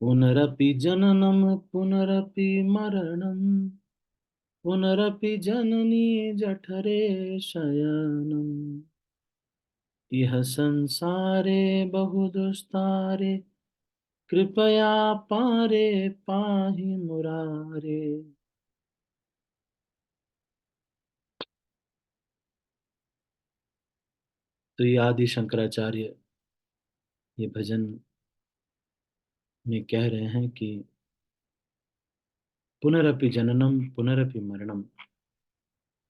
पुनरपि जननं पुनरपि मरणं पुनरपि जननी जठरे शयनम् इह संसारे बहुदुस्तारे कृपया पारे पाहि मुरारे। तो ये आदि शंकराचार्य ये भजन में कह रहे हैं कि पुनरपि जननम पुनरपि मरणम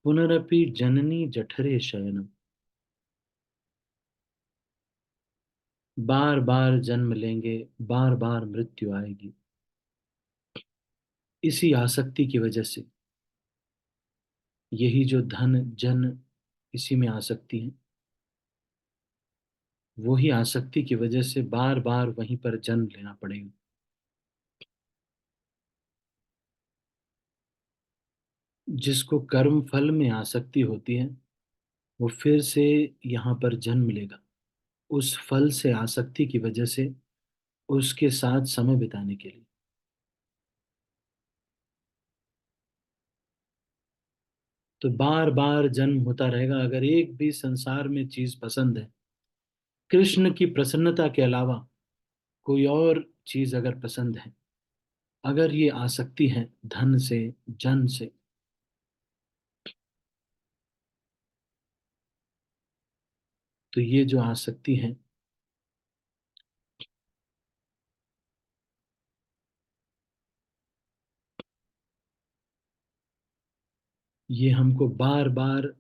पुनरपि जननी जठरे शयनम। बार बार जन्म लेंगे, बार बार मृत्यु आएगी, इसी आसक्ति की वजह से। यही जो धन जन, इसी में आसक्ति है, वही आसक्ति की वजह से बार बार वहीं पर जन्म लेना पड़ेगा। जिसको कर्म फल में आसक्ति होती है, वो फिर से यहाँ पर जन्म लेगा, उस फल से आसक्ति की वजह से, उसके साथ समय बिताने के लिए। तो बार बार जन्म होता रहेगा। अगर एक भी संसार में चीज पसंद है, कृष्ण की प्रसन्नता के अलावा कोई और चीज अगर पसंद है, अगर ये आसक्ति है धन से, जन से, तो ये जो आसक्ति है, ये हमको बार बार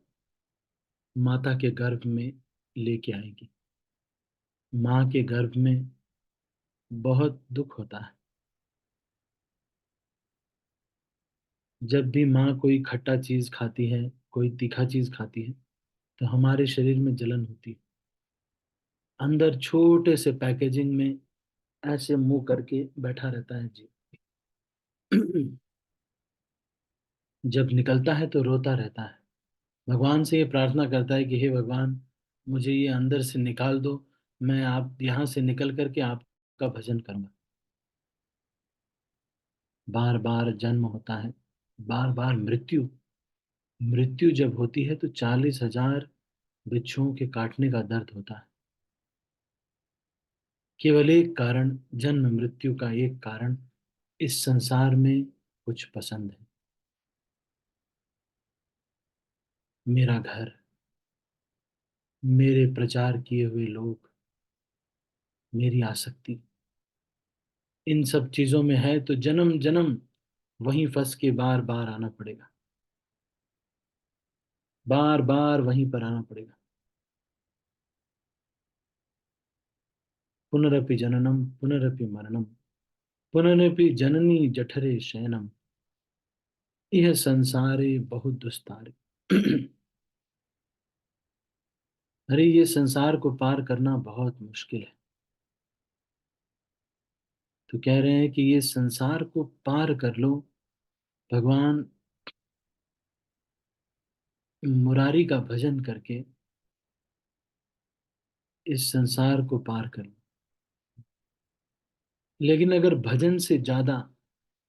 माता के गर्भ में लेके आएगी। माँ के गर्भ में बहुत दुख होता है। जब भी माँ कोई खट्टा चीज खाती है, कोई तीखा चीज खाती है, तो हमारे शरीर में जलन होती है। अंदर छोटे से पैकेजिंग में ऐसे मुंह करके बैठा रहता है जी। जब निकलता है तो रोता रहता है, भगवान से ये प्रार्थना करता है कि हे भगवान, मुझे ये अंदर से निकाल दो, मैं आप यहाँ से निकल करके आपका भजन करूंगा। बार बार जन्म होता है, बार बार मृत्यु। मृत्यु जब होती है तो 40,000 बिच्छुओं के काटने का दर्द होता है। केवल एक कारण, जन्म मृत्यु का एक कारण, इस संसार में कुछ पसंद है। मेरा घर, मेरे प्रचार किए हुए लोग, मेरी आसक्ति, इन सब चीजों में है, तो जन्म जन्म वहीं फंस के बार बार आना पड़ेगा, बार बार वहीं पर आना पड़ेगा। पुनरपि जननम पुनरपि मरणम पुनरपि जननी जठरे शयनम यह संसारे बहुत दुस्तारे। अरे ये संसार को पार करना बहुत मुश्किल है। तो कह रहे हैं कि ये संसार को पार कर लो, भगवान मुरारी का भजन करके इस संसार को पार कर लो। लेकिन अगर भजन से ज्यादा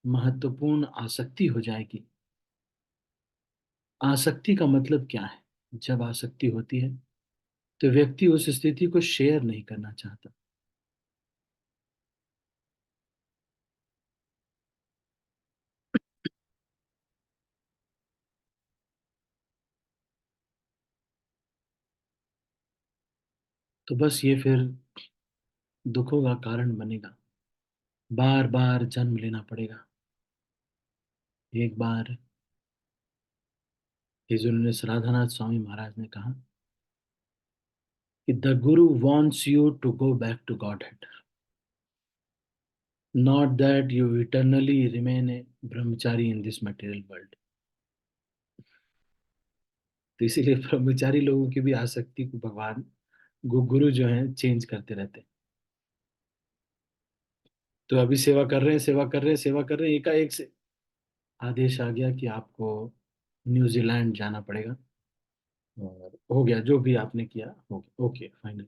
महत्वपूर्ण आसक्ति हो जाएगी, आसक्ति का मतलब क्या है? जब आसक्ति होती है तो व्यक्ति उस स्थिति को शेयर नहीं करना चाहता। तो बस ये फिर दुखों का कारण बनेगा, बार बार जन्म लेना पड़ेगा। एक बार हिज उन्नीस राधानाथ स्वामी महाराज ने कहा कि the guru wants you to go back to godhead, not that you eternally remain a brahmachari in this material world. तो इसीलिए ब्रह्मचारी लोगों की भी आसक्ति को भगवान गुरु जो है चेंज करते रहते हैं। तो अभी सेवा कर रहे हैं, सेवा कर रहे हैं, सेवा कर रहे हैं, एकाएक से आदेश आ गया कि आपको न्यूजीलैंड जाना पड़ेगा। और हो गया, जो भी आपने किया हो गया, ओके फाइनल।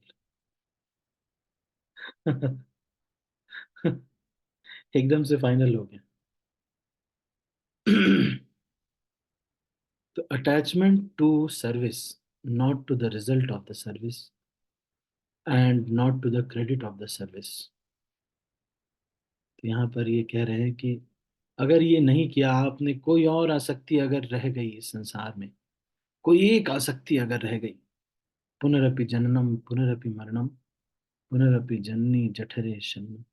एकदम से फाइनल हो गया। तो attachment to service, not to the result of the service and not to the credit of the service. तो यहाँ पर ये कह रहे हैं कि अगर ये नहीं किया आपने, कोई और आसक्ति अगर रह गई इस संसार में, कोई एक आसक्ति अगर रह गई, पुनरपि जननम पुनरपि मरणम पुनरपि जननी जठरे शयनम,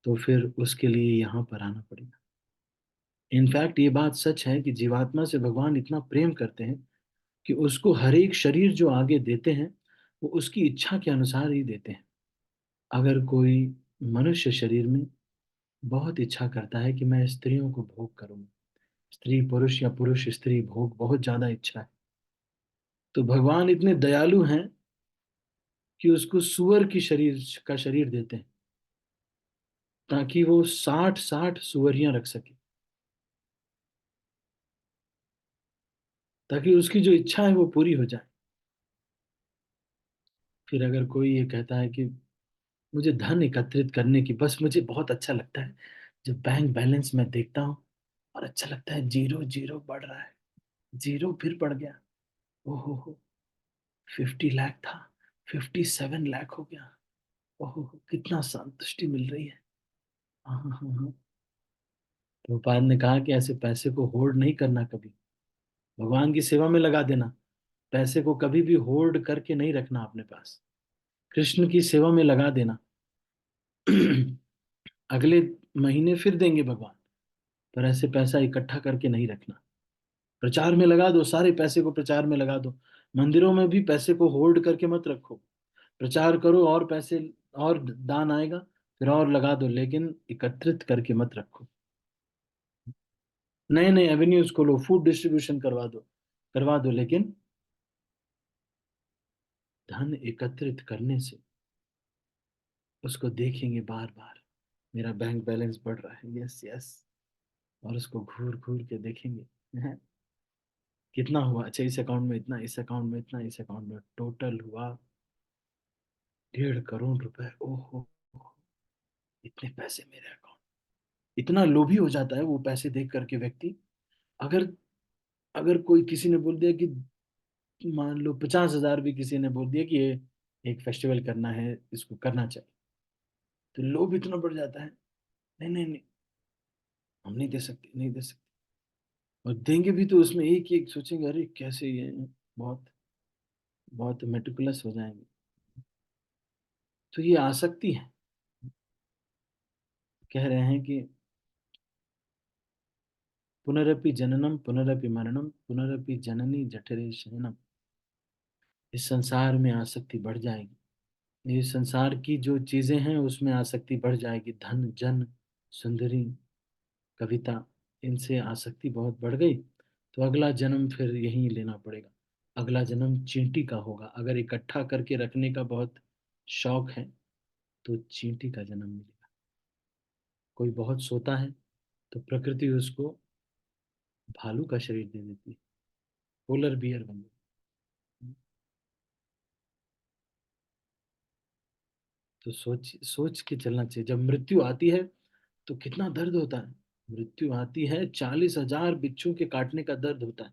तो फिर उसके लिए यहाँ पर आना पड़ेगा। इनफैक्ट ये बात सच है कि जीवात्मा से भगवान इतना प्रेम करते हैं कि उसको हर एक शरीर जो आगे देते हैं वो उसकी इच्छा के अनुसार ही देते हैं। अगर कोई मनुष्य शरीर में बहुत इच्छा करता है कि मैं स्त्रियों को भोग करूं, स्त्री पुरुष या पुरुष स्त्री भोग, बहुत ज्यादा इच्छा है, तो भगवान इतने दयालु हैं कि उसको सुअर की शरीर का शरीर देते हैं, ताकि वो 60 सुअरियां रख सके, ताकि उसकी जो इच्छा है वो पूरी हो जाए। फिर अगर कोई ये कहता है कि मुझे धन एकत्रित करने की, बस मुझे बहुत अच्छा लगता है जब बैंक बैलेंस में देखता हूँ और अच्छा लगता है, जीरो जीरो बढ़ रहा है, जीरो फिर बढ़ गया, ओहो, 50 लाख था, 57 लाख हो गया, ओहो, कितना संतुष्टि मिल रही है। हाँ हाँ हाँ हाँ। प्रभुपाद ने कहा कि ऐसे पैसे को होर्ड नहीं करना कभी, भगवान की सेवा में लगा देना। पैसे को कभी भी होर्ड करके नहीं रखना अपने पास, कृष्ण की सेवा में लगा देना। अगले महीने फिर देंगे भगवान, पर ऐसे पैसा इकट्ठा करके नहीं रखना। प्रचार में लगा दो, सारे पैसे को प्रचार में लगा दो। मंदिरों में भी पैसे को होल्ड करके मत रखो, प्रचार करो और पैसे और दान आएगा, फिर और लगा दो, लेकिन एकत्रित करके मत रखो। नए नए एवेन्यूज खोलो, फूड डिस्ट्रीब्यूशन करवा दो, लेकिन धन एकत्रित करने से उसको देखेंगे बार बार, मेरा बैंक बैलेंस बढ़ रहा है, यस यस, और उसको घूर घूर के देखेंगे, हैं, कितना हुआ, अच्छा इस अकाउंट में इतना, इस अकाउंट में इतना, इस अकाउंट में टोटल हुआ 1.5 करोड़ रुपए, ओहो, इतने पैसे मेरे अकाउंट। इतना लोभी हो जाता है वो पैसे देख करके व्यक्ति। अगर अगर कोई किसी ने बोल दिया कि, मान लो 50,000 भी किसी ने बोल दिया कि ये एक फेस्टिवल करना है, इसको करना चाहिए, तो लोभ इतना बढ़ जाता है, नहीं नहीं नहीं, हम नहीं दे सकते, नहीं दे सकते। और देंगे भी तो उसमें एक एक सोचेंगे, अरे कैसे ये, बहुत बहुत मेटिकुलस हो जाएंगे। तो ये आसक्ति है। कह रहे हैं कि पुनरपि जननम पुनरपि मरणम पुनरपि जननी जठरे शयनम, इस संसार में आसक्ति बढ़ जाएगी, ये संसार की जो चीजें हैं उसमें आसक्ति बढ़ जाएगी, धन जन सुंदरी कविता, इनसे आसक्ति बहुत बढ़ गई, तो अगला जन्म फिर यही लेना पड़ेगा। अगला जन्म चींटी का होगा, अगर इकट्ठा करके रखने का बहुत शौक है तो चींटी का जन्म मिलेगा। कोई बहुत सोता है तो प्रकृति उसको भालू का शरीर दे देती है, पोलर बियर बन जाती है। तो सोच सोच के चलना चाहिए, जब मृत्यु आती है तो कितना दर्द होता है। मृत्यु आती है, 40,000 बिच्छू के काटने का दर्द होता है,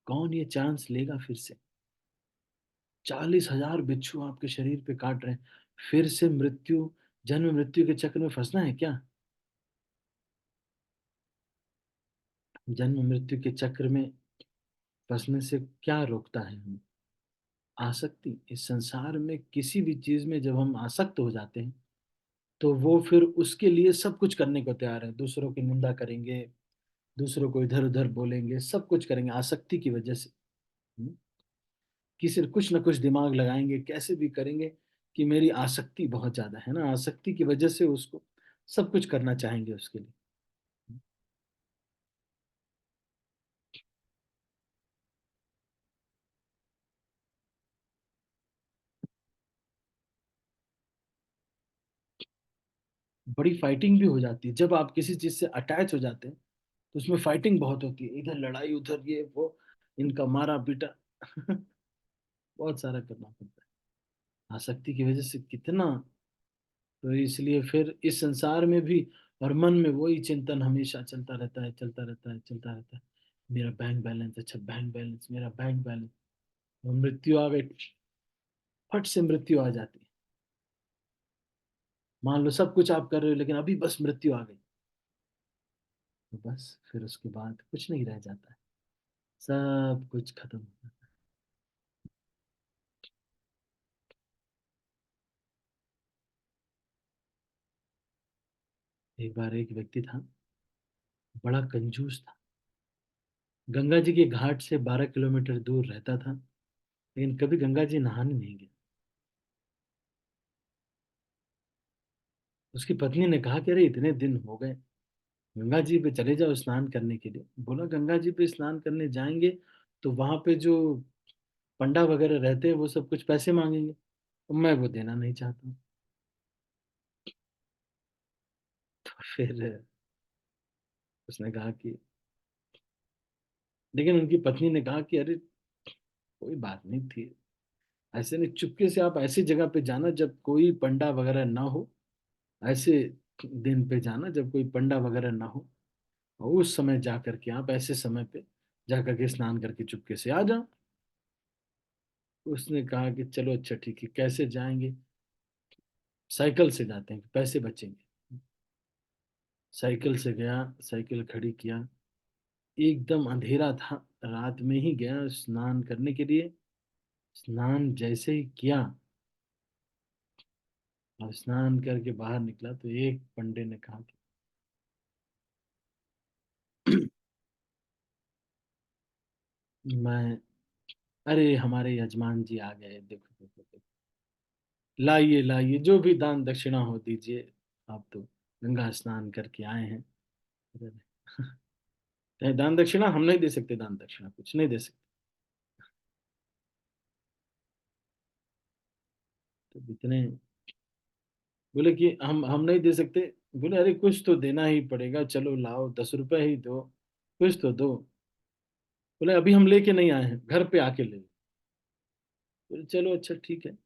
कौन ये चांस लेगा फिर से। 40,000 बिच्छू आपके शरीर पे काट रहे हैं, फिर से मृत्यु, जन्म मृत्यु के चक्र में फंसना है क्या। जन्म मृत्यु के चक्र में फंसने से क्या रोकता है हमें, आसक्ति। इस संसार में किसी भी चीज में जब हम आसक्त हो जाते हैं, तो वो फिर उसके लिए सब कुछ करने को तैयार है, दूसरों की निंदा करेंगे, दूसरों को इधर उधर बोलेंगे, सब कुछ करेंगे आसक्ति की वजह से। हम्म? किसी कुछ ना कुछ दिमाग लगाएंगे, कैसे भी करेंगे कि मेरी आसक्ति बहुत ज्यादा है ना, आसक्ति की वजह से उसको सब कुछ करना चाहेंगे उसके लिए। बड़ी फाइटिंग भी हो जाती है जब आप किसी चीज से अटैच हो जाते हैं, तो उसमें फाइटिंग बहुत होती है, इधर लड़ाई उधर ये वो, इनका मारा पीटा। बहुत सारा करना पड़ता है आसक्ति की वजह से, कितना तो इसलिए फिर इस संसार में भी और मन में वही चिंतन हमेशा चलता रहता है, चलता रहता है, चलता रहता है। मेरा बैंक बैलेंस, अच्छा बैंक बैलेंस, मेरा बैंक बैलेंस। और मृत्यु आ गई, फट से मृत्यु आ जाती है। मान लो सब कुछ आप कर रहे हो लेकिन अभी बस मृत्यु आ गई, तो बस फिर उसके बाद कुछ नहीं रह जाता है, सब कुछ खत्म हो जाता है। एक बार एक व्यक्ति था, बड़ा कंजूस था, गंगा जी के घाट से 12 किलोमीटर दूर रहता था, लेकिन कभी गंगा जी नहाने नहीं गया। उसकी पत्नी ने कहा कि अरे इतने दिन हो गए, गंगा जी पे चले जाओ स्नान करने के लिए। बोला गंगा जी पे स्नान करने जाएंगे तो वहां पे जो पंडा वगैरह रहते हैं वो सब कुछ पैसे मांगेंगे, तो मैं वो देना नहीं चाहता हूँ। तो फिर उसने कहा कि, लेकिन उनकी पत्नी ने कहा कि अरे कोई बात नहीं थी, ऐसे नहीं, चुपके से आप ऐसी जगह पे जाना जब कोई पंडा वगैरह ना हो, ऐसे दिन पे जाना जब कोई पंडा वगैरह ना हो, और उस समय जा करके आप ऐसे समय पे जा करके स्नान करके चुपके से आ जाओ। उसने कहा कि चलो अच्छा ठीक है, कैसे जाएंगे? साइकिल से जाते हैं, पैसे बचेंगे। साइकिल से गया, साइकिल खड़ी किया, एकदम अंधेरा था, रात में ही गया स्नान करने के लिए। स्नान जैसे ही किया और स्नान करके बाहर निकला तो एक पंडे ने कहा कि मैं, अरे हमारे यजमान जी आ गए, देखो देखो देखो, लाइए लाइए जो भी दान दक्षिणा हो दीजिए, आप तो गंगा स्नान करके आए हैं। अरे, कहे दान दक्षिणा हम नहीं दे सकते, दान दक्षिणा कुछ नहीं दे सकते। तो इतने बोले कि हम नहीं दे सकते। बोले अरे कुछ तो देना ही पड़ेगा, चलो लाओ 10 रुपए ही दो, कुछ तो दो। बोले अभी हम लेके नहीं आए हैं, घर पे आके ले लो। बोले चलो अच्छा ठीक है।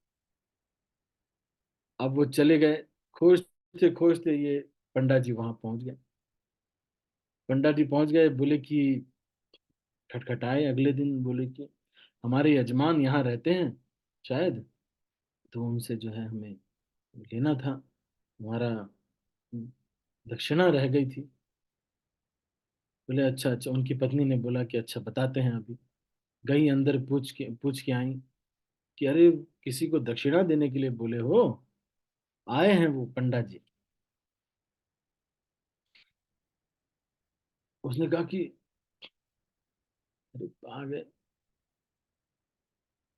अब वो चले गए, खोजते खोजते ये पंडा जी वहां पहुंच गए। पंडा जी पहुंच गए, बोले कि खटखटाए अगले दिन, बोले कि हमारे यजमान यहाँ रहते हैं शायद, तो उनसे जो है हमें लेना था, हमारा दक्षिणा रह गई थी। बोले अच्छा अच्छा। उनकी पत्नी ने बोला कि अच्छा बताते हैं अभी। गई अंदर, पूछ के आई कि अरे किसी को दक्षिणा देने के लिए बोले हो? आए हैं वो पंडा जी। उसने कहा कि अरे आ गए,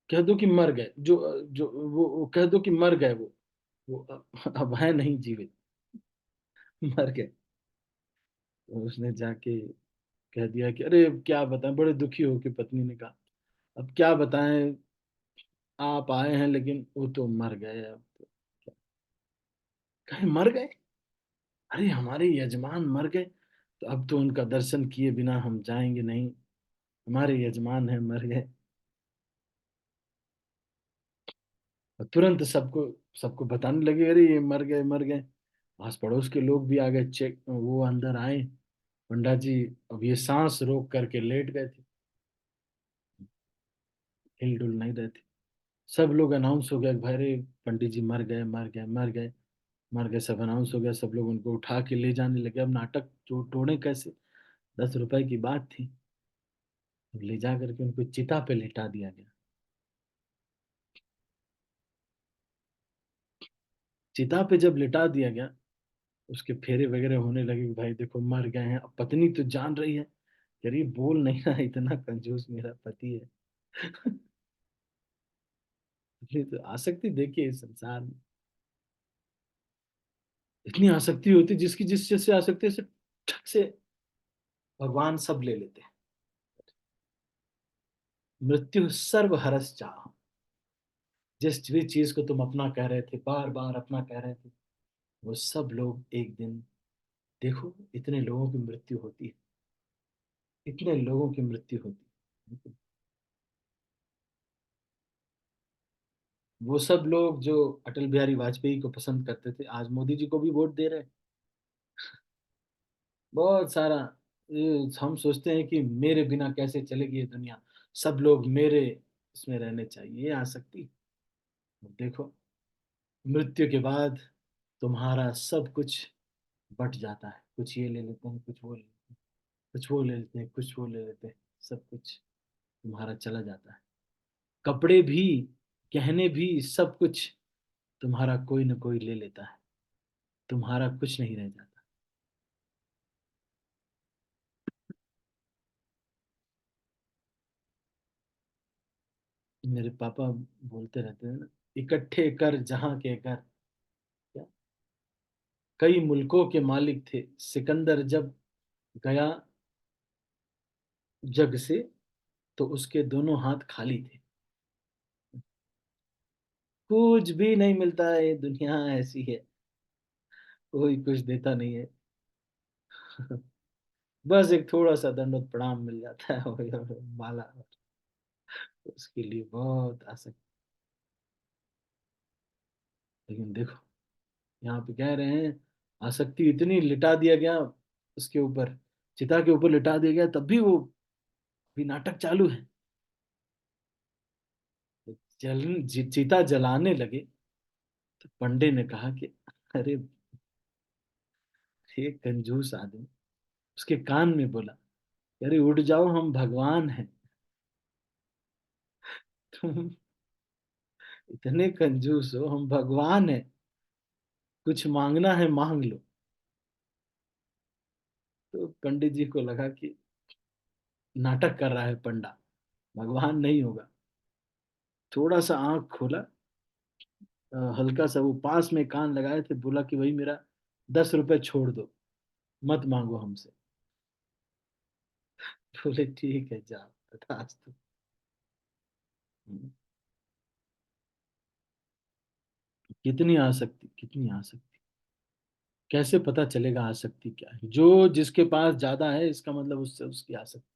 कह दो कि मर गए, जो जो वो कह दो कि मर गए वो अब है नहीं जीवित, मर गए। तो उसने जाके कह दिया कि अरे अब क्या बताएं, बड़े दुखी हो के पत्नी ने कहा अब क्या बताएं, आप आए हैं लेकिन वो तो मर गए अब तो क्या। कहे मर गए? अरे हमारे यजमान मर गए, तो अब तो उनका दर्शन किए बिना हम जाएंगे नहीं, हमारे यजमान है मर गए। और तुरंत सबको सबको बताने लगे अरे ये मर गए मर गए। आस पड़ोस के लोग भी आ गए, चेक वो अंदर आए, पंडा जी अब ये सांस रोक करके लेट गए थे, हिल डुल नहीं रहे थे। सब लोग अनाउंस हो गया कि भाई रे पंडित जी मर गए मर गए मर गए मर गए, सब अनाउंस हो गया, सब लोग उनको उठा के ले जाने लगे। अब नाटक जो तोड़े कैसे, 10 रुपए की बात थी। ले जा करके उनको चिता पे लिटा दिया गया। चिता पे जब लिटा दिया गया, उसके फेरे वगैरह होने लगे कि भाई देखो मर गए हैं। अब पत्नी तो जान रही है, यार ये बोल नहीं रहा, इतना कंजूस मेरा पति है। ये तो आसक्ति देखिए इस संसार में, इतनी आसक्ति होती, जिसकी जिस चीज से आसक्ति है, उसे ठक से भगवान सब ले लेते हैं। मृत्यु सर्व हरस चाह, जिस भी चीज को तुम अपना कह रहे थे, बार बार अपना कह रहे थे, वो सब लोग एक दिन, देखो इतने लोगों की मृत्यु होती है, इतने लोगों की मृत्यु होती है। वो सब लोग जो अटल बिहारी वाजपेयी को पसंद करते थे आज मोदी जी को भी वोट दे रहे हैं। बहुत सारा। ये हम सोचते हैं कि मेरे बिना कैसे चलेगी ये दुनिया, सब लोग मेरे इसमें रहने चाहिए, ये आसक्ति। देखो, मृत्यु के बाद तुम्हारा सब कुछ बट जाता है, कुछ ये ले लेते हैं, कुछ वो ले लेते हैं, कुछ वो ले लेते हैं, कुछ वो ले लेते हैं, सब कुछ तुम्हारा चला जाता है। कपड़े भी, गहने भी, सब कुछ तुम्हारा कोई ना कोई ले लेता है, तुम्हारा कुछ नहीं रह जाता। मेरे पापा बोलते रहते हैं ना, इकट्ठे कर जहां के कर। क्या? कई मुल्कों के मालिक थे सिकंदर जब गया जग से, तो उसके दोनों हाथ खाली थे। कुछ भी नहीं मिलता है, ये दुनिया ऐसी है, कोई कुछ देता नहीं है। बस एक थोड़ा सा दंडवत प्रणाम मिल जाता है, और माला, उसके लिए बहुत आसक्ति। लेकिन देखो, यहाँ पे कह रहे हैं आसक्ति इतनी लिटा दिया गया उसके ऊपर, चिता के ऊपर लिटा दिया गया, तब भी वो भी नाटक चालू है। चिता जलाने लगे तो पंडे ने कहा कि अरे, ये कंजूस आदमी उसके कान में बोला, अरे उठ जाओ, हम भगवान हैं। तुम इतने कंजूस हो, हम भगवान हैं, कुछ मांगना है मांग लो। तो पंडित जी को लगा कि नाटक कर रहा है पंडा, भगवान नहीं होगा। थोड़ा सा आंख खोला, हल्का सा वो पास में कान लगाए थे, बोला कि भाई मेरा 10 रुपए छोड़ दो, मत मांगो हमसे। बोले ठीक है, जाओ, तथास्तु। कितनी आसक्ति, कितनी आसक्ति। कैसे पता चलेगा आसक्ति क्या है? जो जिसके पास ज्यादा है, इसका मतलब उससे उसकी आसक्ति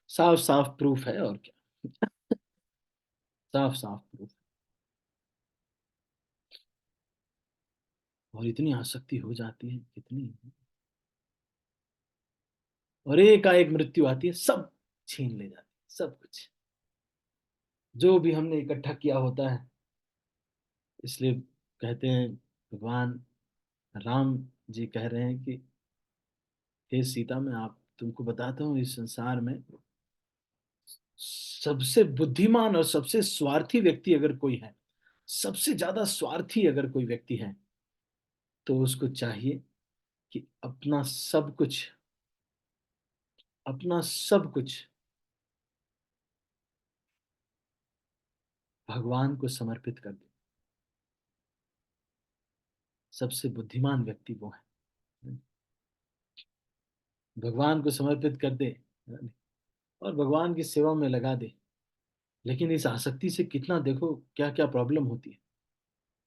साफ साफ प्रूफ है, और क्या। साफ साफ प्रूफ। और इतनी आसक्ति हो जाती है, कितनी। और एक मृत्यु आती है, सब छीन ले जाती है, सब कुछ जो भी हमने इकट्ठा किया होता है। इसलिए कहते हैं, भगवान राम जी कह रहे हैं कि हे सीता, मैं आप तुमको बताता हूँ, इस संसार में सबसे बुद्धिमान और सबसे स्वार्थी व्यक्ति अगर कोई है, सबसे ज्यादा स्वार्थी अगर कोई व्यक्ति है, तो उसको चाहिए कि अपना सब कुछ भगवान को समर्पित कर दे। सबसे बुद्धिमान व्यक्ति वो है, भगवान को समर्पित कर दे और भगवान की सेवा में लगा दे। लेकिन इस आसक्ति से कितना, देखो क्या क्या प्रॉब्लम होती है।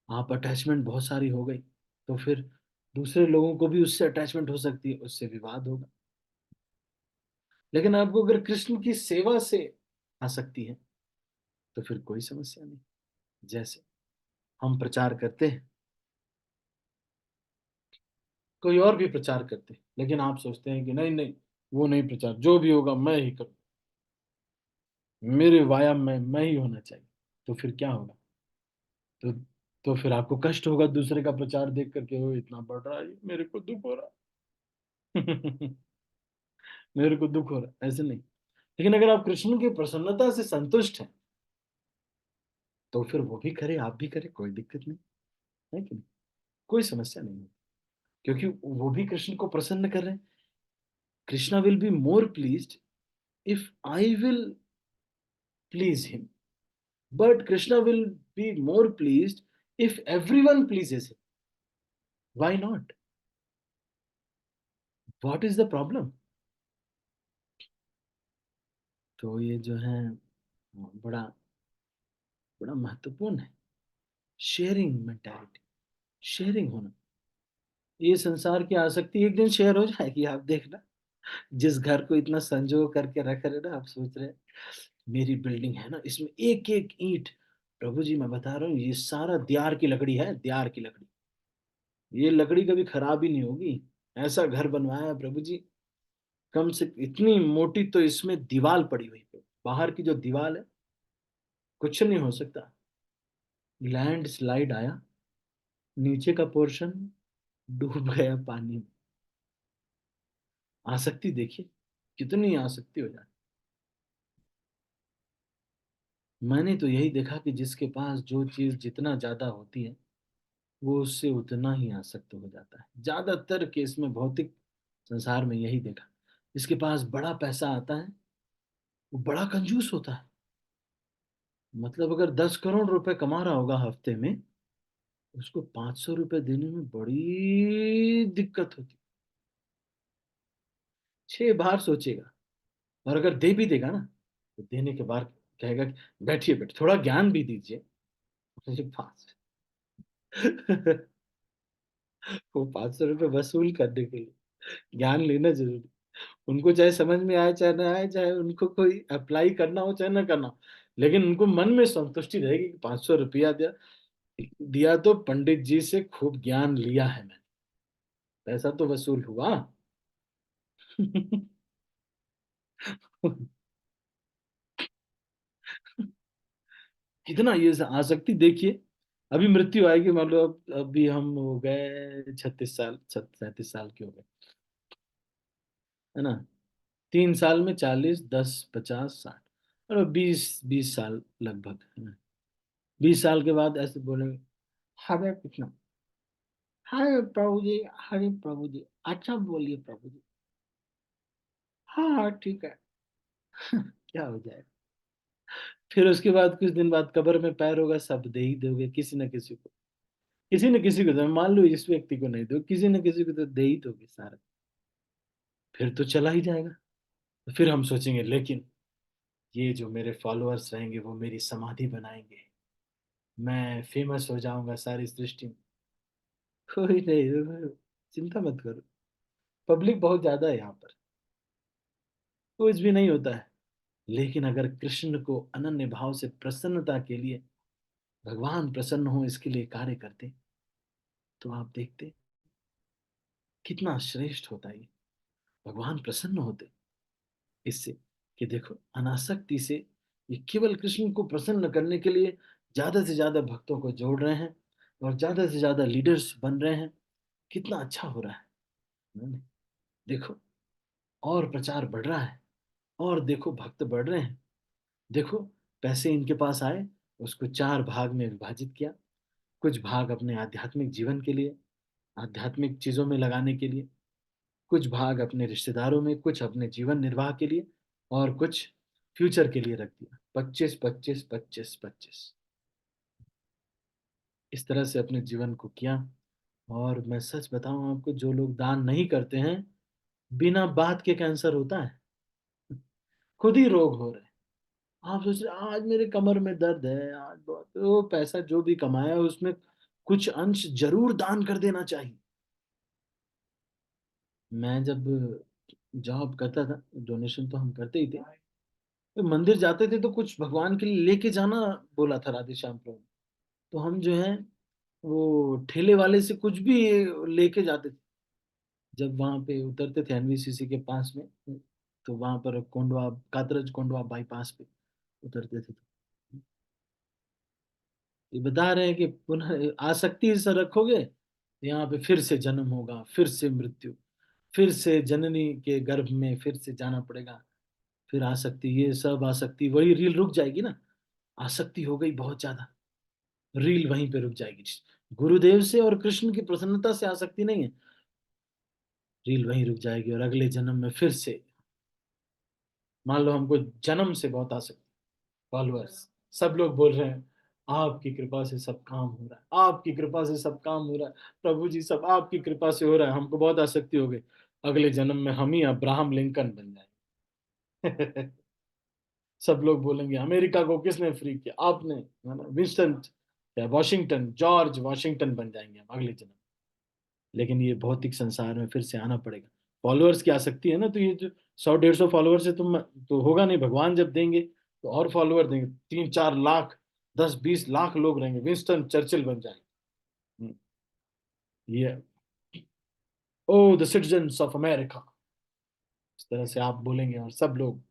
आप अटैचमेंट बहुत सारी हो गई, तो फिर दूसरे लोगों को भी उससे अटैचमेंट हो सकती है, उससे विवाद होगा। लेकिन आपको अगर कृष्ण की सेवा से आसक्ति है, तो फिर कोई समस्या नहीं। जैसे हम प्रचार करते हैं, कोई और भी प्रचार करते हैं, लेकिन आप सोचते हैं कि नहीं नहीं, वो नहीं, प्रचार जो भी होगा मैं ही करूँ, मेरे व्यायाम में मैं ही होना चाहिए। तो फिर क्या होगा? तो तो फिर आपको कष्ट होगा दूसरे का प्रचार देख करके, वो इतना बढ़ रहा है, मेरे को दुख हो रहा। मेरे को दुख हो रहा है, ऐसे नहीं। लेकिन अगर आप कृष्ण की प्रसन्नता से संतुष्ट हैं, तो फिर वो भी करे, आप भी करे, कोई दिक्कत नहीं है कि नहीं, कोई समस्या नहीं है। क्योंकि वो भी कृष्ण को प्रसन्न कर रहे हैं। Krishna will be more pleased if I will please him, but Krishna will be more pleased if everyone pleases him. Why not? What is the problem? तो ये जो है बड़ा बड़ा महत्वपूर्ण है, शेयरिंग मेंटालिटी, शेयरिंग होना। ये संसार की आसक्ति एक दिन शेयर हो जाएगी, आप देखना। जिस घर को इतना संजो करके रख रहे ना, आप सोच रहे हैं, मेरी बिल्डिंग है ना, इसमें एक एक ईंट प्रभु जी मैं बता रहा हूँ ये सारा दियार की लकड़ी है, दियार की लकड़ी। ये लकड़ी कभी खराब ही नहीं होगी। ऐसा घर बनवाया है प्रभु जी, कम से इतनी मोटी तो इसमें दीवार पड़ी हुई है, बाहर की जो दीवार है कुछ नहीं हो सकता। लैंड स्लाइड आया, नीचे का पोर्शन डूब गया पानी में। आसक्ति देखिए, कितनी आसक्ति हो जाती। मैंने तो यही देखा कि जिसके पास जो चीज जितना ज्यादा होती है वो उससे उतना ही आसक्त हो जाता है। ज्यादातर केस में भौतिक संसार में यही देखा, जिसके पास बड़ा पैसा आता है वो बड़ा कंजूस होता है। मतलब अगर 10 करोड़ रुपए कमा रहा होगा हफ्ते में, उसको 500 रुपए देने में बड़ी दिक्कत होती। 6 बार सोचेगा। और अगर दे भी देगा ना, तो देने के बाद कहेगा कि बैठिए बैठिए थोड़ा ज्ञान भी दीजिए। मुझे पास वो 500 रुपये वसूल करने के लिए ज्ञान लेना जरूरी। उनको चाहे समझ में आए चाहे ना आए, चाहे उनको कोई अप्लाई करना हो चाहे ना करना हो, लेकिन उनको मन में संतुष्टि रहेगी कि 500 रुपया दिया, दिया तो पंडित जी से खूब ज्ञान लिया है मैंने, पैसा तो वसूल हुआ। कितना ये आसक्ति देखिए। अभी मृत्यु आएगी, मान लो अभी हम हो गए 36 साल, 37 साल के हो गए, है ना। 3 साल में 40, 10, 50, 60 और 20 20 साल लगभग, है ना। 20 साल के बाद ऐसे बोलेंगे, हरे कृष्ण, हरे प्रभु जी, हरे प्रभु जी, अच्छा बोलिए प्रभु जी। हाँ हाँ ठीक है। क्या हो जाए। फिर उसके बाद कुछ दिन बाद कब्र में पैर होगा, सब दे ही दोगे किसी न किसी को। किसी न किसी को तो, मान लो इस व्यक्ति को नहीं दो, किसी न किसी को तो दे ही दोगे सारा। फिर तो चला ही जाएगा। तो फिर हम सोचेंगे लेकिन ये जो मेरे फॉलोअर्स रहेंगे वो मेरी समाधि बनाएंगे, मैं फेमस हो जाऊंगा सारी सृष्टि में। कोई नहीं, चिंता मत करो, पब्लिक बहुत ज्यादा है यहाँ पर, कुछ भी नहीं होता है। लेकिन अगर कृष्ण को अनन्य भाव से प्रसन्नता के लिए, भगवान प्रसन्न हो इसके लिए कार्य करते, तो आप देखते कितना श्रेष्ठ होता है ये। भगवान प्रसन्न होते इससे, कि देखो अनासक्ति से ये केवल कृष्ण को प्रसन्न करने के लिए ज्यादा से ज्यादा भक्तों को जोड़ रहे हैं और ज्यादा से ज्यादा लीडर्स बन रहे हैं। कितना अच्छा हो रहा है। नहीं, देखो और प्रचार बढ़ रहा है, और देखो भक्त बढ़ रहे हैं। देखो पैसे इनके पास आए, उसको 4 भाग में विभाजित किया। कुछ भाग अपने आध्यात्मिक जीवन के लिए, आध्यात्मिक चीजों में लगाने के लिए, कुछ भाग अपने रिश्तेदारों में, कुछ अपने जीवन निर्वाह के लिए, और कुछ फ्यूचर के लिए रख दिया। 25 25 25 25 इस तरह से अपने जीवन को किया। और मैं सच बताऊं आपको, जो लोग दान नहीं करते हैं, बिना बात के कैंसर होता है, खुद ही रोग हो रहे हैं। आप सोच रहे आज मेरे कमर में दर्द है, आज बहुत, तो पैसा जो भी कमाया उसमें कुछ अंश जरूर दान कर देना चाहिए। मैं जब जॉब करता था, डोनेशन तो हम करते ही थे, तो मंदिर जाते थे तो कुछ भगवान के लिए लेके जाना बोला था राधे श्याम प्रभु। तो हम जो है वो ठेले वाले से कुछ भी लेके जाते थे। जब वहां पे उतरते थे एनवीसीसी के पास में, तो वहां पर कोंडवा, कातरज कोंडवा बाईपास पे उतरते थे, तो ये बता रहे हैं कि पुनः आसक्ति से रखोगे तो यहाँ पे फिर से जन्म होगा, फिर से मृत्यु, फिर से जननी के गर्भ में फिर से जाना पड़ेगा। फिर आसक्ति, ये सब आसक्ति, वही रील रुक जाएगी ना। आसक्ति हो गई बहुत ज्यादा, रील वहीं पे रुक जाएगी। गुरुदेव से और कृष्ण की प्रसन्नता से आसक्ति नहीं है, रील वहीं रुक जाएगी। और अगले जन्म में फिर से, मान लो हमको जन्म से बहुत आसक्ति, फॉलोअर्स सब लोग बोल रहे हैं आपकी कृपा से सब काम हो रहा है, आपकी कृपा से सब काम हो रहा है, प्रभु जी सब आपकी कृपा से हो रहा है, हमको बहुत आसक्ति हो गई। अगले जन्म में हम ही अब्राहम लिंकन बन जाएंगे। सब लोग बोलेंगे अमेरिका को किसने फ्री किया, आपने, है ना, विंस्टन या वॉशिंगटन, जॉर्ज वॉशिंगटन बन जाएंगे हम अगले जन्म। लेकिन ये भौतिक संसार में फिर से आना पड़ेगा। फॉलोअर्स की आसक्ति है ना, तो ये जो 100 150 फॉलोअर्स है तुम, तो होगा नहीं। भगवान जब देंगे तो और फॉलोअर देंगे, 3 4 लाख 10-20 लाख लोग रहेंगे, विंस्टन चर्चिल बन जाएंगे। हम्म, ये ओ द सिटीजन्स ऑफ अमेरिका, इस तरह से आप बोलेंगे और सब लोग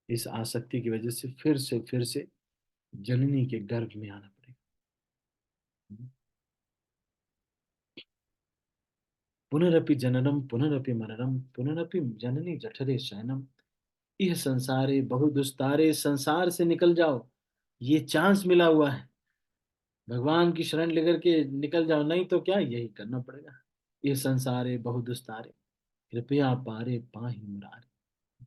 इस आसक्ति की वजह से फिर से जननी के गर्भ में आना पड़ेगा। पुनरपि जननम पुनरपि मननम पुनरपि जननी जठरे शयनम, यह संसारे बहुदुस्तारे, संसार से निकल जाओ, ये चांस मिला हुआ है, भगवान की शरण लेकर के निकल जाओ, नहीं तो क्या यही करना पड़ेगा। ये संसारे बहुदुस्तारे, कृपया पारे पाहि मुरारी,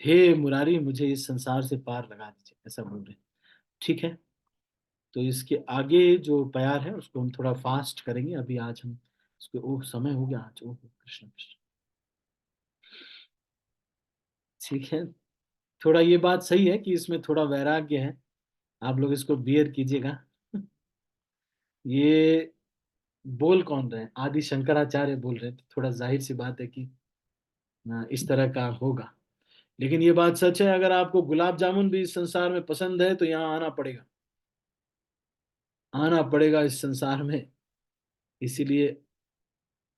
हे मुरारी मुझे इस संसार से पार लगा दीजिए, ऐसा बोल रहे हैं। ठीक है, तो इसके आगे जो प्यार है उसको हम थोड़ा फास्ट करेंगे अभी, आज हम इसको, ओह समय हो गया आज, ओह कृष्ण कृष्ण। ठीक है, थोड़ा ये बात सही है कि इसमें थोड़ा वैराग्य है, आप लोग इसको बियर कीजिएगा। ये बोल कौन रहे हैं, आदि शंकराचार्य बोल रहे हैं, तो थोड़ा जाहिर सी बात है कि इस तरह का होगा। लेकिन ये बात सच है, अगर आपको गुलाब जामुन भी इस संसार में पसंद है तो यहाँ आना पड़ेगा, आना पड़ेगा इस संसार में। इसीलिए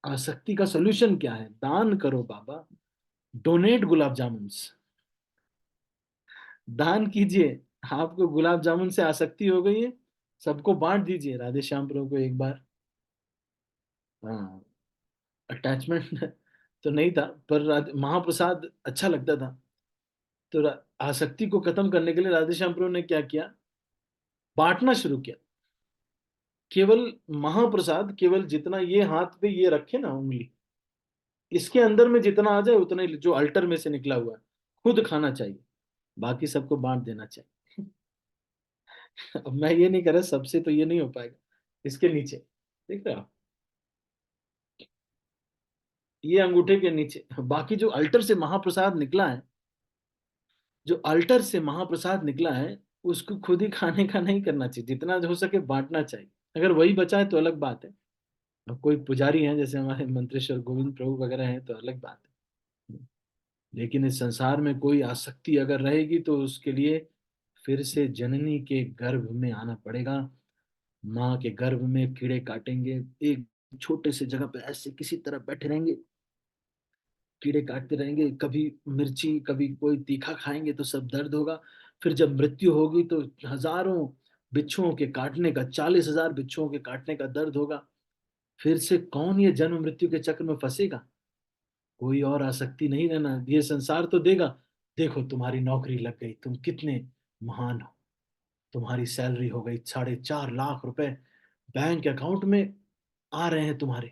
आसक्ति का सोल्यूशन क्या है, दान करो बाबा, डोनेट गुलाब जामुन, दान कीजिए। आपको गुलाब जामुन से आसक्ति हो गई है, सबको बांट दीजिए, राधे श्याम प्रभु को एक बार। हाँ, अटैचमेंट तो नहीं था, पर महाप्रसाद अच्छा लगता था, तो आसक्ति को खत्म करने के लिए राधे श्याम प्रभु ने क्या किया, बांटना शुरू किया। केवल महाप्रसाद, केवल जितना ये हाथ पे ये रखे ना उंगली, इसके अंदर में जितना आ जाए उतना ही जो अल्टर में से निकला हुआ है खुद खाना चाहिए, बाकी सबको बांट देना चाहिए। अब मैं ये नहीं कर रहा, सबसे तो ये नहीं हो पाएगा, इसके नीचे देख रहे हो आप, ये अंगूठे के नीचे, बाकी जो अल्टर से महाप्रसाद निकला है, जो अल्टर से महाप्रसाद निकला है, उसको खुद ही खाने का नहीं करना चाहिए, जितना हो सके बांटना चाहिए। अगर वही बचा है तो अलग बात है, अब कोई पुजारी हैं जैसे हमारे मंत्रेश्वर गोविंद प्रभु वगैरह हैं तो अलग बात है। लेकिन इस संसार में कोई आसक्ति अगर रहेगी तो उसके लिए फिर से जननी के गर्भ में आना पड़ेगा, माँ के गर्भ में कीड़े काटेंगे, एक छोटे से जगह पे ऐसे किसी तरह बैठे रहेंगे, कीड़े काटते रहेंगे, कभी मिर्ची कभी कोई तीखा खाएंगे तो सब दर्द होगा, फिर जब मृत्यु होगी तो हजारों बिच्छुओं के काटने का, 40,000 बिच्छुओं के काटने का दर्द होगा, फिर से कौन ये जन्म मृत्यु के चक्र में फंसेगा, कोई और आसक्ति नहीं रहना, ये संसार तो देगा, देखो तुम्हारी नौकरी लग गई, तुम कितने महान हो, तुम्हारी सैलरी हो गई 4.5 लाख रुपए बैंक अकाउंट में आ रहे हैं तुम्हारे,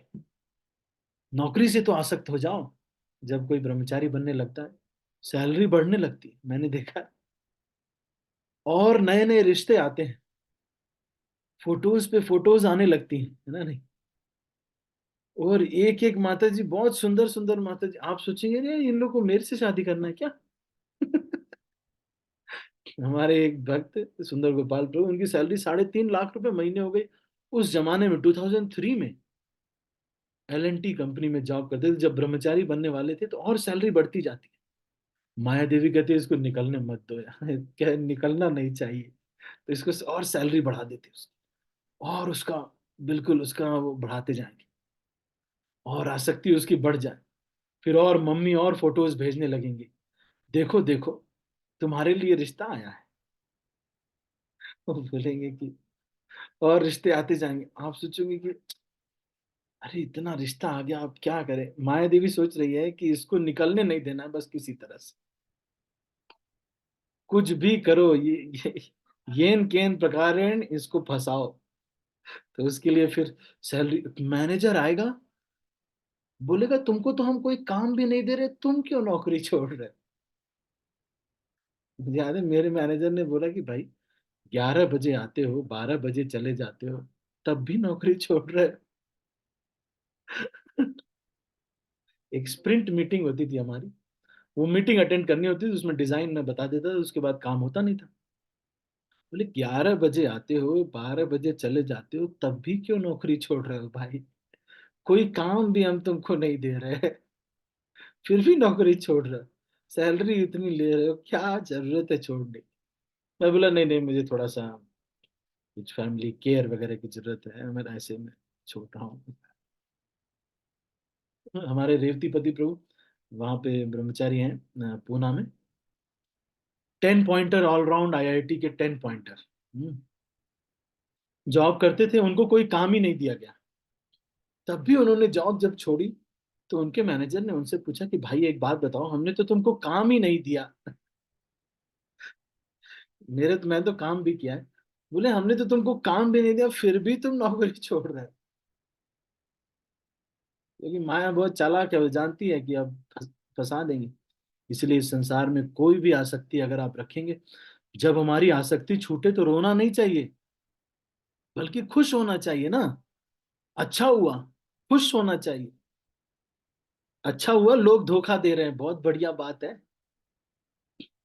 नौकरी से तो आसक्त हो जाओ। जब कोई ब्रह्मचारी बनने लगता है, सैलरी बढ़ने लगती है, मैंने देखा है। और नए नए रिश्ते आते हैं, फोटोज पे फोटोज आने लगती हैं, है ना नहीं, और एक एक माता जी, बहुत सुंदर सुंदर माता जी, आप सोचेंगे अरे इन लोग को मेरे से शादी करना है क्या। हमारे एक भक्त सुंदर गोपाल प्रभु, उनकी सैलरी 3.5 लाख रुपए महीने हो गई, उस जमाने में 2003 में L&T कंपनी में जॉब करते थे, जब ब्रह्मचारी बनने वाले थे तो और सैलरी बढ़ती जाती है। माया देवी कहती है इसको निकलने मत दो यार, क्या निकलना नहीं चाहिए, तो इसको और सैलरी बढ़ा देते उसकी, और उसका बिल्कुल उसका वो बढ़ाते जाएंगे, और आसक्ति उसकी बढ़ जाए, फिर और मम्मी और फोटोज भेजने लगेंगी, देखो देखो तुम्हारे लिए रिश्ता आया है। वो बोलेंगे कि, और रिश्ते आते जाएंगे, आप सोचोगे कि अरे इतना रिश्ता आ गया, अब क्या करें, माया देवी सोच रही है कि इसको निकलने नहीं देना है, बस किसी तरह से कुछ भी करो, येन केन प्रकारेण इसको फंसाओ। तो उसके लिए फिर सैलरी, मैनेजर आएगा, बोलेगा तुमको तो हम कोई काम भी नहीं दे रहे, तुम क्यों नौकरी छोड़ रहे हो। मुझे याद है मेरे मैनेजर ने बोला कि भाई 11 बजे आते हो, 12 बजे चले जाते हो, तब भी नौकरी छोड़ रहे हो। एक स्प्रिंट मीटिंग होती थी हमारी, वो मीटिंग अटेंड करनी होती थी, उसमें डिजाइन मैं बता देता था, उसके बाद काम होता नहीं था। बोले 11 बजे आते हो, 12 बजे चले जाते हो, तब भी क्यों नौकरी छोड़ रहे हो भाई, कोई काम भी हम तुमको नहीं दे रहे हैं, फिर भी नौकरी छोड़ रहे हो, सैलरी इतनी ले रहे हो, क्या जरूरत है छोड़ने की। मैं बोला नहीं नहीं, मुझे थोड़ा सा कुछ फैमिली केयर वगैरह की जरूरत है, मैं ऐसे में छोटा हूँ। हमारे रेवती पति प्रभु वहां पे ब्रह्मचारी हैं, पूना में। 10 पॉइंटर ऑलराउंड, आईआईटी के 10 पॉइंटर। जॉब करते थे, उनको कोई काम ही नहीं दिया गया। तब भी उन्होंने जॉब जब छोड़ी, तो उनके मैनेजर ने उनसे पूछा कि भाई एक बात बताओ, हमने तो तुमको काम ही नहीं दिया। मैं तो काम भी किया है। बोले हमने तो तुमको काम भी नहीं दिया, फिर भी तुम नौकरी छोड़ रहे हो। क्योंकि माया बहुत चालाक है, वो जानती है कि अब फंसा देंगे। इसलिए इस संसार में कोई भी आसक्ति अगर आप रखेंगे, जब हमारी आसक्ति छूटे तो रोना नहीं चाहिए, बल्कि खुश होना चाहिए ना। अच्छा हुआ, खुश होना चाहिए। अच्छा हुआ लोग धोखा दे रहे हैं, बहुत बढ़िया बात है।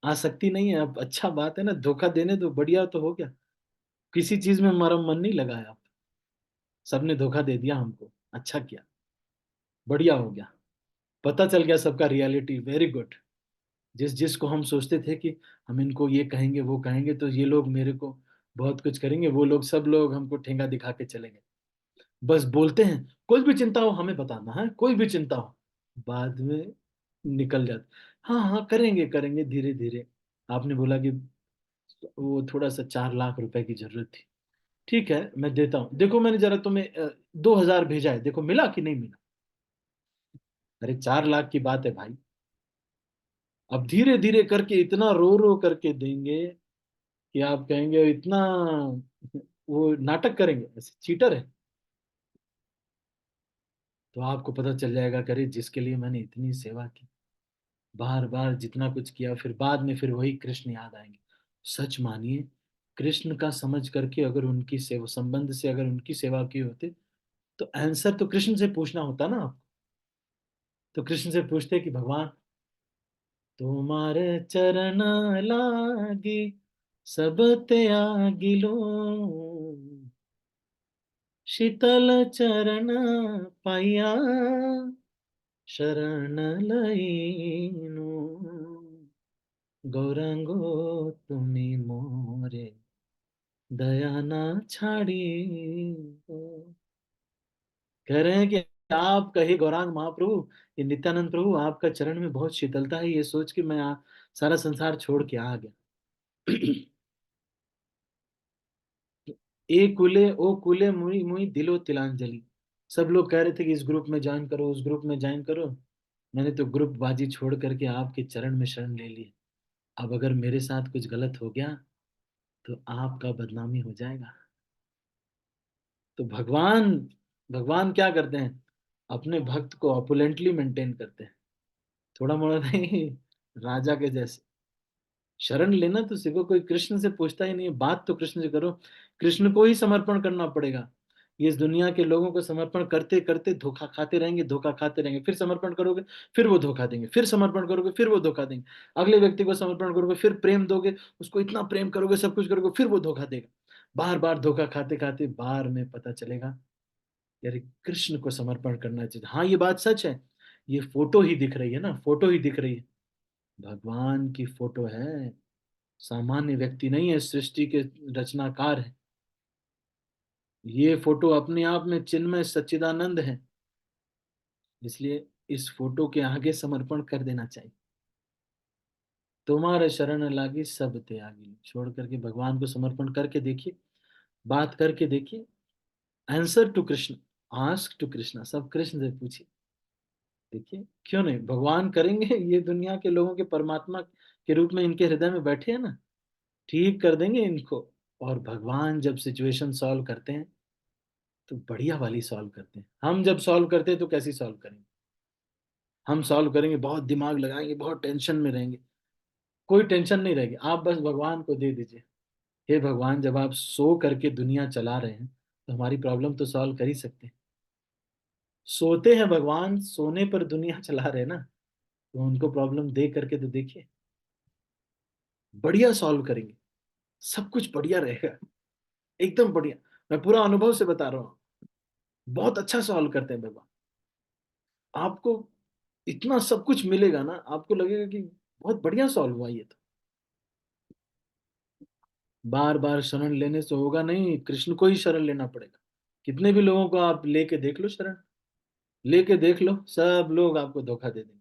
आसक्ति नहीं है, अब अच्छा बात है ना, धोखा देने दो, बढ़िया तो हो गया। किसी चीज में हमारा मन नहीं लगाया आप, सबने धोखा दे दिया हमको, अच्छा किया, बढ़िया हो गया। पता चल गया सबका रियलिटी, वेरी गुड। जिस जिसको हम सोचते थे कि हम इनको ये कहेंगे वो कहेंगे तो ये लोग मेरे को बहुत कुछ करेंगे, वो लोग सब लोग हमको ठेंगा दिखा के चलेंगे। बस बोलते हैं कोई भी चिंता हो हमें बताना है, कोई भी चिंता हो, बाद में निकल जाते। हाँ हाँ करेंगे करेंगे धीरे धीरे। आपने बोला कि वो थोड़ा सा 4 लाख रुपए की जरूरत थी, ठीक है मैं देता हूँ, देखो मैंने जरा तुम्हें 2,000 भेजा है, देखो मिला कि नहीं मिला। अरे 4 लाख की बात है भाई। अब धीरे धीरे करके इतना रो रो करके देंगे कि आप कहेंगे इतना, वो नाटक करेंगे ऐसे चीटर है। तो आपको पता चल जाएगा, करे जिसके लिए मैंने इतनी सेवा की, बार बार जितना कुछ किया, फिर बाद में फिर वही कृष्ण याद आएंगे। सच मानिए, कृष्ण का समझ करके अगर उनकी सेवा संबंध से अगर उनकी सेवा की होते, तो आंसर तो कृष्ण से पूछना होता ना आप। तो कृष्ण से पूछते कि भगवान, तुम्हारे चरण लागी सब त्यागिलो, शीतल चरण पाइया शरण लईनु, गौरांगो तुम्ही मोरे दया ना छाड़ी। कह रहे हैं कि आप कहे गौरांग महाप्रभु, ये नित्यानंद प्रभु आपका चरण में बहुत शीतलता है, ये सोच के मैं सारा संसार छोड़ के आ गया। ए कुले ओ कुले मुई मुई दिलो तिलांजलि। सब लोग कह रहे थे कि इस ग्रुप में ज्वाइन करो, उस ग्रुप में ज्वाइन करो। मैंने तो ग्रुप बाजी छोड़ करके आपके चरण में शरण ले ली। अब अगर मेरे साथ कुछ गलत हो गया तो आपका बदनामी हो जाएगा। तो भगवान भगवान क्या करते हैं, अपने भक्त को ऑपुलेंटली मेंटेन करते हैं, थोड़ा मोड़ा नहीं, राजा के जैसे। शरण लेना तो सीखो, कोई कृष्ण से पूछता ही नहीं है, बात तो कृष्ण से करो। कृष्ण को ही समर्पण करना पड़ेगा। ये इस दुनिया के लोगों को समर्पण करते करते धोखा खाते रहेंगे, धोखा खाते रहेंगे, फिर समर्पण करोगे, फिर वो धोखा देंगे, फिर समर्पण करोगे, फिर वो धोखा देंगे। अगले व्यक्ति को समर्पण करोगे, फिर प्रेम दोगे, उसको इतना प्रेम करोगे, सब कुछ करोगे, फिर वो धोखा देगा। बार बार धोखा खाते खाते बार में पता चलेगा यार कृष्ण को समर्पण करना चाहिए। हाँ ये बात सच है, ये फोटो ही दिख रही है ना, फोटो ही दिख रही है, भगवान की फोटो है, सामान्य व्यक्ति नहीं है, सृष्टि के रचनाकार है। ये फोटो अपने आप में चिन्मय सच्चिदानंद है। इसलिए इस फोटो के आगे समर्पण कर देना चाहिए। तुम्हारे शरण लागी सब त्यागी, छोड़ करके भगवान को समर्पण करके देखिए, बात करके देखिए। Answer to Krishna, ask to Krishna, सब कृष्ण से पूछिए, देखिए क्यों नहीं भगवान करेंगे। ये दुनिया के लोगों के परमात्मा के रूप में इनके हृदय में बैठे हैं ना, ठीक कर देंगे इनको। और भगवान जब सिचुएशन सॉल्व करते हैं तो बढ़िया वाली सॉल्व करते हैं। हम जब सॉल्व करते हैं तो कैसी सॉल्व करेंगे, हम सॉल्व करेंगे बहुत दिमाग लगाएंगे, बहुत टेंशन में रहेंगे। कोई टेंशन नहीं रहेगी, आप बस भगवान को दे दीजिए। हे भगवान, जब आप सो करके दुनिया चला रहे हैं तो हमारी प्रॉब्लम तो सॉल्व कर ही सकते हैं। सोते हैं भगवान, सोने पर दुनिया चला रहे हैं ना, तो उनको प्रॉब्लम दे करके तो देखिए, बढ़िया सॉल्व करेंगे, सब कुछ बढ़िया रहेगा, एकदम बढ़िया। मैं पूरा अनुभव से बता रहा हूँ, बहुत अच्छा सॉल्व करते हैं भगवान। आपको इतना सब कुछ मिलेगा ना, आपको लगेगा कि बहुत बढ़िया सॉल्व हुआ ये तो। बार बार शरण लेने से होगा नहीं, कृष्ण को ही शरण लेना पड़ेगा। कितने भी लोगों को आप लेके देख लो शरण, लेके देख लो, सब लोग आपको धोखा दे देंगे,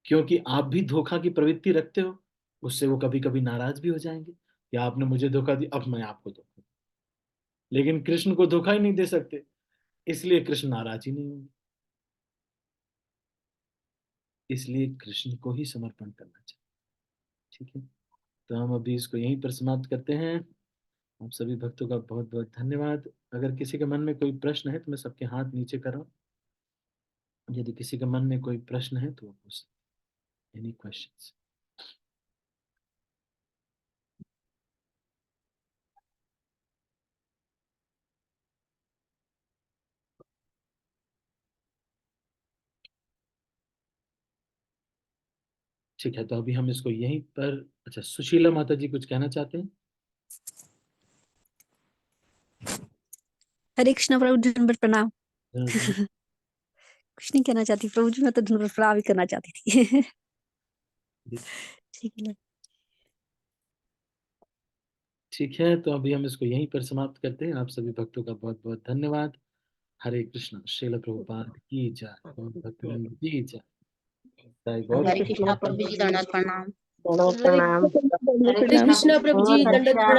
क्योंकि आप भी धोखा की प्रवृत्ति रखते हो। उससे वो कभी कभी नाराज भी हो जाएंगे कि आपने मुझे धोखा दिया, अब मैं आपको धोखा दूं। लेकिन कृष्ण को धोखा ही नहीं दे सकते, इसलिए कृष्ण नाराज ही नहीं होंगे। इसलिए कृष्ण को ही समर्पण करना चाहिए। ठीक है, तो हम अभी इसको यहीं पर समाप्त करते हैं। आप सभी भक्तों का बहुत बहुत धन्यवाद। अगर किसी के मन में कोई प्रश्न है तो मैं सबके हाथ नीचे कर रहा हूँ। यदि किसी के मन में कोई प्रश्न है तो वो पूछ, एनी क्वेश्चंस। ठीक है, तो अभी हम इसको यहीं पर, अच्छा सुशीला माता जी कुछ कहना चाहते हैं? हरे कृष्ण प्रभु जी, नंबर प्रणाम। हाँ, कुछ नहीं कहना चाहती प्रभु जी, मैं तो नंबर प्रणाम ही करना चाहती थी। जी। ठीक है। ठीक है, तो अभी हम इसको यहीं पर समाप्त करते हैं। आप सभी भक्तों का बहुत बहुत धन्यवाद। हरे कृष्ण, श्रील प्रभुपाद की जय, गौर भक्तवृंद की जय, जय गौर। हरे कृष्णा प्रभु जी, दंडवत प्रणाम। प्रणाम। हरे कृष्णा प्रभु जी, बहुत दंडवत अच्छा प्रणाम।